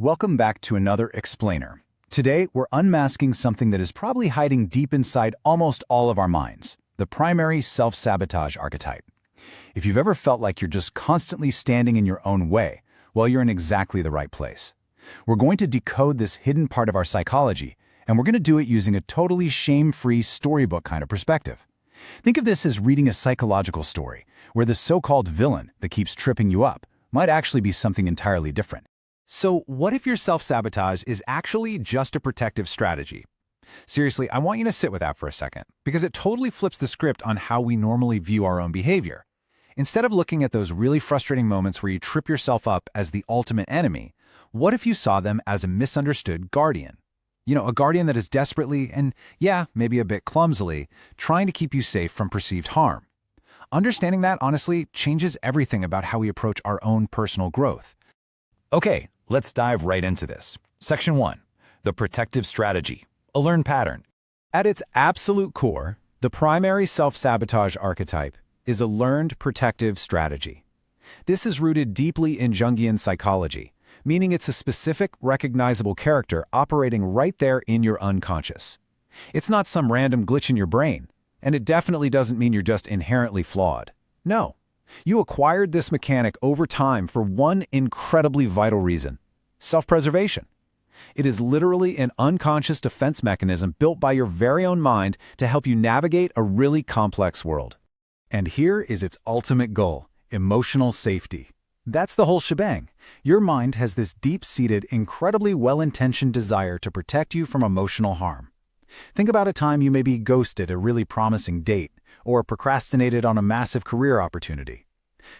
Welcome back to another explainer. Today, we're unmasking something that is probably hiding deep inside almost all of our minds, the primary self-sabotage archetype. If you've ever felt like you're just constantly standing in your own way, well, you're in exactly the right place. We're going to decode this hidden part of our psychology, and we're going to do it using a totally shame-free storybook kind of perspective. Think of this as reading a psychological story, where the so-called villain that keeps tripping you up might actually be something entirely different. So what if your self-sabotage is actually just a protective strategy? Seriously, I want you to sit with that for a second, because it totally flips the script on how we normally view our own behavior. Instead of looking at those really frustrating moments where you trip yourself up as the ultimate enemy, what if you saw them as a misunderstood guardian? You know, a guardian that is desperately, and yeah, maybe a bit clumsily, trying to keep you safe from perceived harm. Understanding that, honestly, changes everything about how we approach our own personal growth. Okay, let's dive right into this. Section 1. The protective strategy. A learned pattern. At its absolute core, the primary self-sabotage archetype is a learned protective strategy. This is rooted deeply in Jungian psychology, meaning it's a specific, recognizable character operating right there in your unconscious. It's not some random glitch in your brain, and it definitely doesn't mean you're just inherently flawed. No. You acquired this mechanic over time for one incredibly vital reason: self-preservation. It is literally an unconscious defense mechanism built by your very own mind to help you navigate a really complex world. And here is its ultimate goal: emotional safety. That's the whole shebang. Your mind has this deep-seated, incredibly well-intentioned desire to protect you from emotional harm. Think about a time you maybe ghosted a really promising date or procrastinated on a massive career opportunity.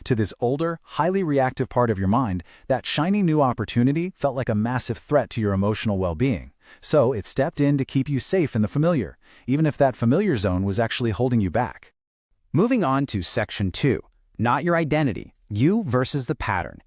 To this older, highly reactive part of your mind, that shiny new opportunity felt like a massive threat to your emotional well-being. So it stepped in to keep you safe in the familiar, even if that familiar zone was actually holding you back. Moving on to Section 2, not your identity, you versus the pattern.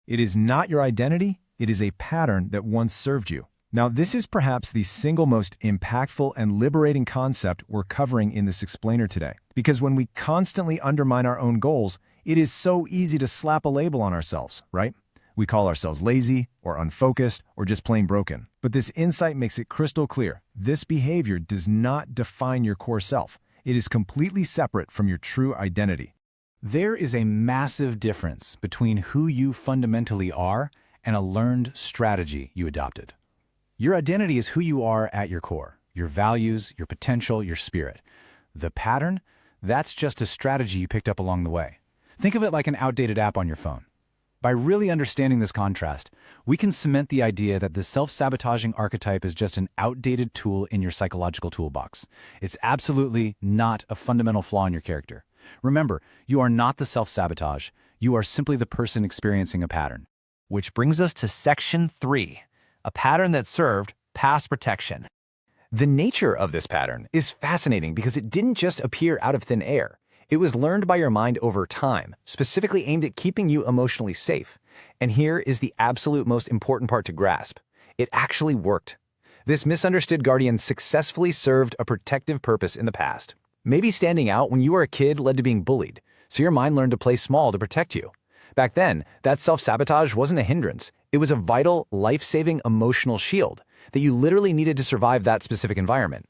It is not your identity, it is a pattern that once served you. Now, this is perhaps the single most impactful and liberating concept we're covering in this explainer today. Because when we constantly undermine our own goals, it is so easy to slap a label on ourselves, right? We call ourselves lazy, or unfocused, or just plain broken. But this insight makes it crystal clear. This behavior does not define your core self. It is completely separate from your true identity. There is a massive difference between who you fundamentally are and a learned strategy you adopted. Your identity is who you are at your core, your values, your potential, your spirit. The pattern, that's just a strategy you picked up along the way. Think of it like an outdated app on your phone. By really understanding this contrast, we can cement the idea that the self-sabotaging archetype is just an outdated tool in your psychological toolbox. It's absolutely not a fundamental flaw in your character. Remember, you are not the self-sabotage. You are simply the person experiencing a pattern. Which brings us to Section 3, a pattern that served past protection. The nature of this pattern is fascinating because it didn't just appear out of thin air. It was learned by your mind over time, specifically aimed at keeping you emotionally safe. And here is the absolute most important part to grasp. It actually worked. This misunderstood guardian successfully served a protective purpose in the past. Maybe standing out when you were a kid led to being bullied, so your mind learned to play small to protect you. Back then, that self-sabotage wasn't a hindrance. It was a vital, life-saving emotional shield that you literally needed to survive that specific environment.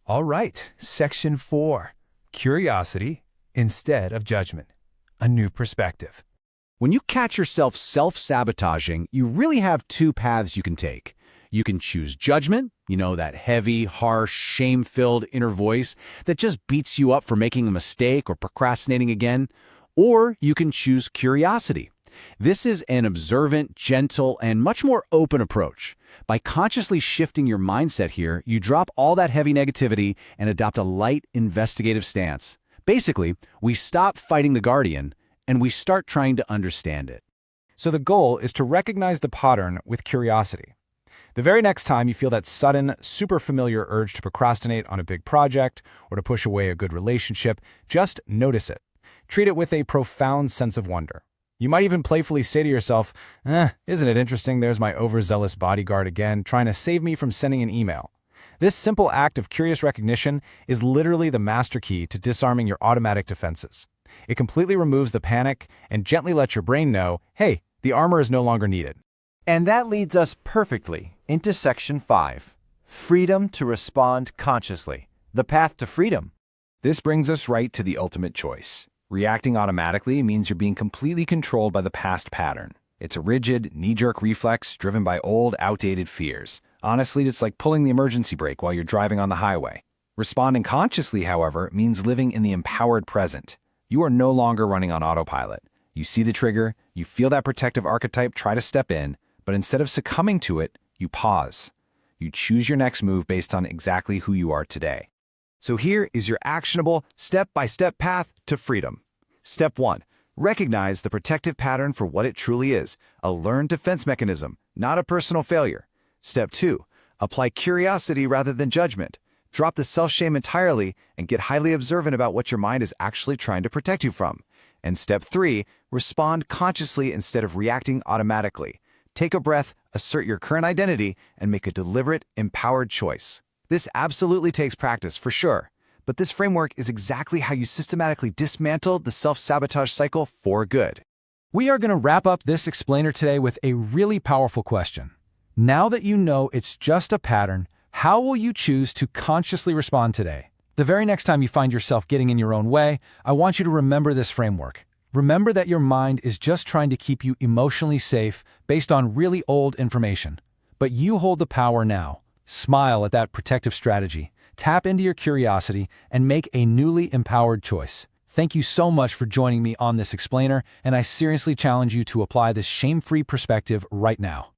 All right, Section 4. Curiosity instead of judgment. A new perspective. When you catch yourself self-sabotaging, you really have two paths you can take. You can choose judgment, that heavy, harsh, shame-filled inner voice that just beats you up for making a mistake or procrastinating again. Or you can choose curiosity. This is an observant, gentle, and much more open approach. By consciously shifting your mindset here, you drop all that heavy negativity and adopt a light, investigative stance. Basically, we stop fighting the guardian and we start trying to understand it. So the goal is to recognize the pattern with curiosity. The very next time you feel that sudden, super familiar urge to procrastinate on a big project or to push away a good relationship, just notice it. Treat it with a profound sense of wonder. You might even playfully say to yourself, isn't it interesting there's my overzealous bodyguard again trying to save me from sending an email. This simple act of curious recognition is literally the master key to disarming your automatic defenses. It completely removes the panic and gently lets your brain know, hey, the armor is no longer needed. And that leads us perfectly into Section 5, Freedom to Respond Consciously, the path to freedom. This brings us right to the ultimate choice. Reacting automatically means you're being completely controlled by the past pattern. It's a rigid, knee-jerk reflex driven by old, outdated fears. Honestly, it's like pulling the emergency brake while you're driving on the highway. Responding consciously, however, means living in the empowered present. You are no longer running on autopilot. You see the trigger, you feel that protective archetype try to step in, but instead of succumbing to it, you pause. You choose your next move based on exactly who you are today. So here is your actionable, step-by-step path to freedom. Step 1. Recognize the protective pattern for what it truly is, a learned defense mechanism, not a personal failure. Step 2. Apply curiosity rather than judgment. Drop the self-shame entirely and get highly observant about what your mind is actually trying to protect you from. And Step 3. Respond consciously instead of reacting automatically. Take a breath, assert your current identity, and make a deliberate, empowered choice. This absolutely takes practice, for sure. But this framework is exactly how you systematically dismantle the self-sabotage cycle for good. We are going to wrap up this explainer today with a really powerful question. Now that you know it's just a pattern, how will you choose to consciously respond today? The very next time you find yourself getting in your own way, I want you to remember this framework. Remember that your mind is just trying to keep you emotionally safe based on really old information. But you hold the power now. Smile at that protective strategy, tap into your curiosity, and make a newly empowered choice. Thank you so much for joining me on this explainer, and I seriously challenge you to apply this shame-free perspective right now.